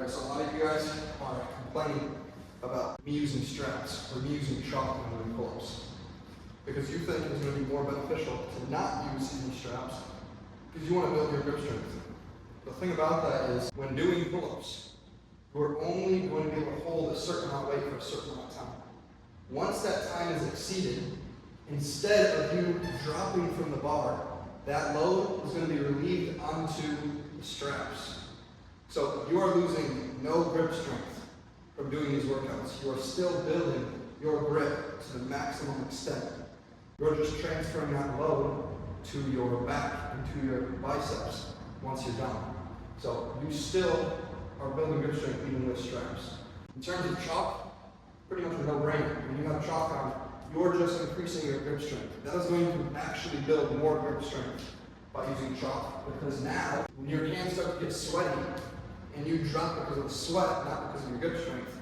Alright, so a lot of you guys are complaining about me using straps or me using chalk when doing pull-ups. Because you think it's going to be more beneficial to not use any straps because you want to build your grip strength. The thing about that is when doing pull-ups, you're only going to be able to hold a certain amount of weight for a certain amount of time. Once that time is exceeded, instead of you dropping from the bar, that load is going to be relieved onto the straps. So you are losing no grip strength from doing these workouts. You are still building your grip to the maximum extent. You're just transferring that load to your back and to your biceps once you're done. So you still are building grip strength even with straps. In terms of chalk, pretty much a no-brainer. When you have chalk on, you're just increasing your grip strength. That is going to actually build more grip strength by using chalk, because now when your hands start to get sweaty and you drop because of the sweat, not because of your grip strength,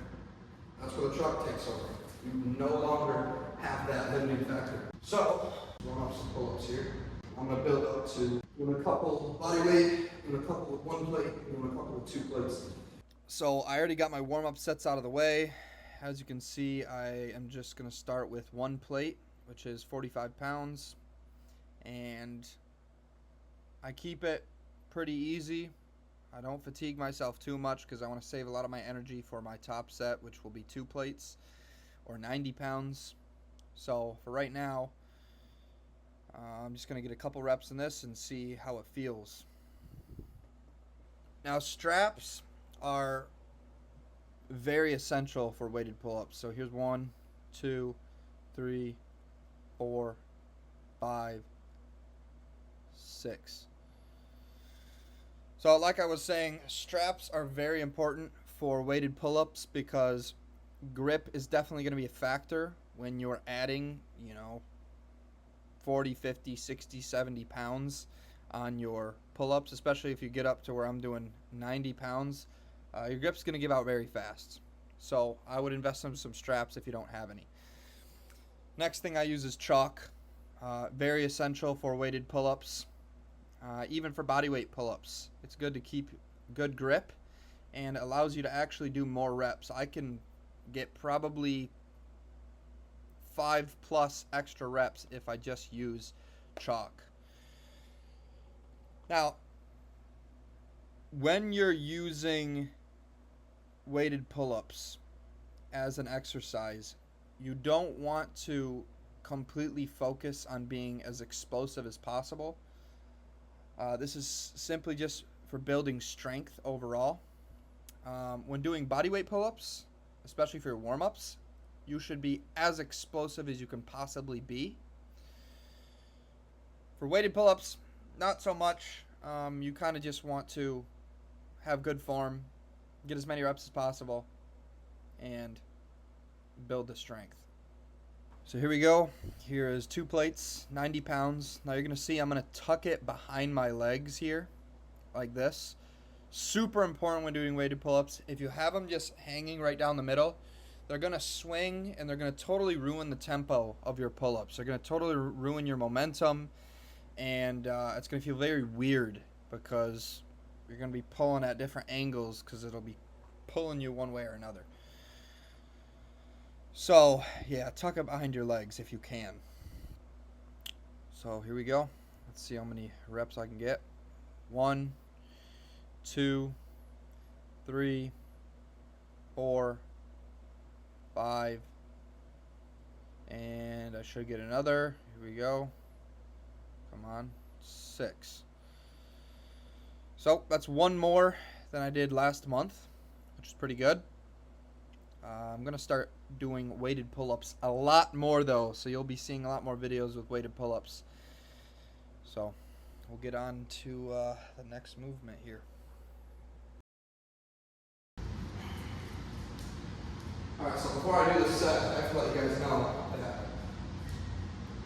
that's where the chalk takes over. You no longer have that limiting factor. So, warm up some pull-ups here. I'm going to build up to doing a couple body weight, doing a couple with one plate, doing a couple with two plates. So I already got my warm-up sets out of the way. As you can see, I am just going to start with one plate, which is 45 pounds. And I keep it pretty easy. I don't fatigue myself too much because I want to save a lot of my energy for my top set, which will be two plates or 90 pounds. So for right now, I'm just going to get a couple reps in this and see how it feels. Now, straps are very essential for weighted pull-ups. So here's 1, 2, 3, 4, 5, 6. So like I was saying, straps are very important for weighted pull-ups because grip is definitely going to be a factor when you're adding, 40, 50, 60, 70 pounds on your pull-ups, especially if you get up to where I'm doing 90 pounds. Your grip's going to give out very fast. So I would invest in some straps if you don't have any. Next thing I use is chalk. Very essential for weighted pull-ups. Even for bodyweight pull-ups, it's good to keep good grip and allows you to actually do more reps. I can get probably 5+ extra reps if I just use chalk. Now, when you're using weighted pull-ups as an exercise, you don't want to completely focus on being as explosive as possible. This is simply just for building strength overall. When doing bodyweight pull-ups, especially for your warm-ups, you should be as explosive as you can possibly be. For weighted pull-ups, not so much. You kind of just want to have good form, get as many reps as possible, and build the strength. So here we go. Here is 2 plates, 90 pounds. Now you're going to see I'm going to tuck it behind my legs here, like this. Super important when doing weighted pull-ups. If you have them just hanging right down the middle, they're going to swing and they're going to totally ruin the tempo of your pull-ups. They're going to totally ruin your momentum, and it's going to feel very weird because you're going to be pulling at different angles because it'll be pulling you one way or another. So, yeah, tuck it behind your legs if you can. So, here we go. Let's see how many reps I can get. 1, 2, 3, 4, 5, and I should get another. Here we go. Come on. 6. So, that's one more than I did last month, which is pretty good. I'm going to start doing weighted pull-ups a lot more though, so you'll be seeing a lot more videos with weighted pull-ups. So we'll get on to the next movement here. Alright, so before I do this set, I have to let you guys know that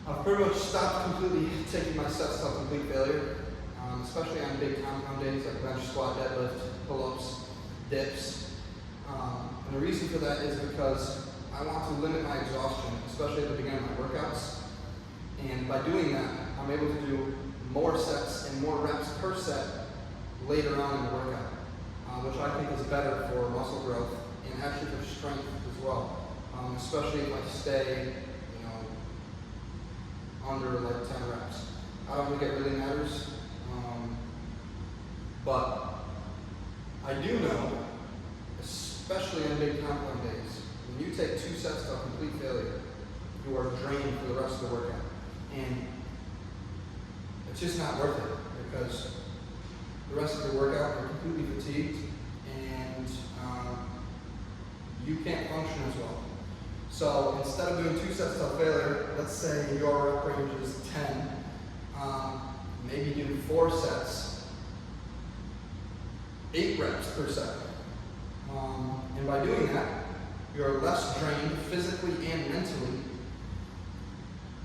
I've pretty much stopped completely taking my sets to complete failure, especially on big compound days like bench, squat, deadlift, pull-ups, dips. And the reason for that is because I want to limit my exhaustion, especially at the beginning of my workouts. And by doing that, I'm able to do more sets and more reps per set later on in the workout. which I think is better for muscle growth and actually for strength as well. Especially if I stay, under like 10 reps. I don't think it really matters, but I do know, especially on big compound days, when you take 2 sets to a complete failure, you are drained for the rest of the workout. And it's just not worth it because the rest of the workout you're completely fatigued and you can't function as well. So instead of doing 2 sets to failure, let's say your rep range is 10, maybe do 4 sets, 8 reps per set. And by doing that, you're less drained physically and mentally,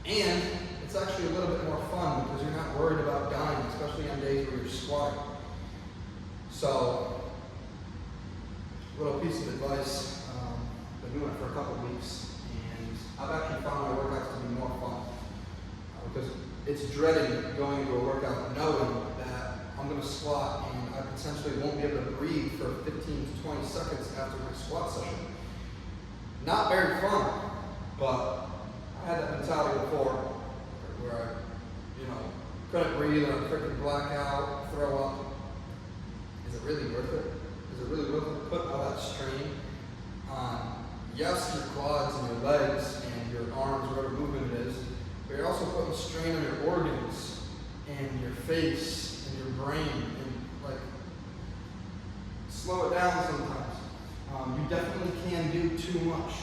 and it's actually a little bit more fun because you're not worried about dying, especially on days where you're squatting. So, little piece of advice. Been doing it for a couple of weeks, and I've actually found my workouts to be more fun because it's dreading going into a workout knowing that I'm going to squat and I potentially won't be able to breathe for 15 to 20 seconds after my squat session. Not very fun, but I had that mentality before where I, couldn't breathe or freaking black out, throw up. Is it really worth it? Is it really worth it? Put all that strain on, yes, your quads and your legs and your arms, whatever movement it is, but you're also putting strain on your organs and your face and your brain, and slow it down sometimes. You definitely can do too much.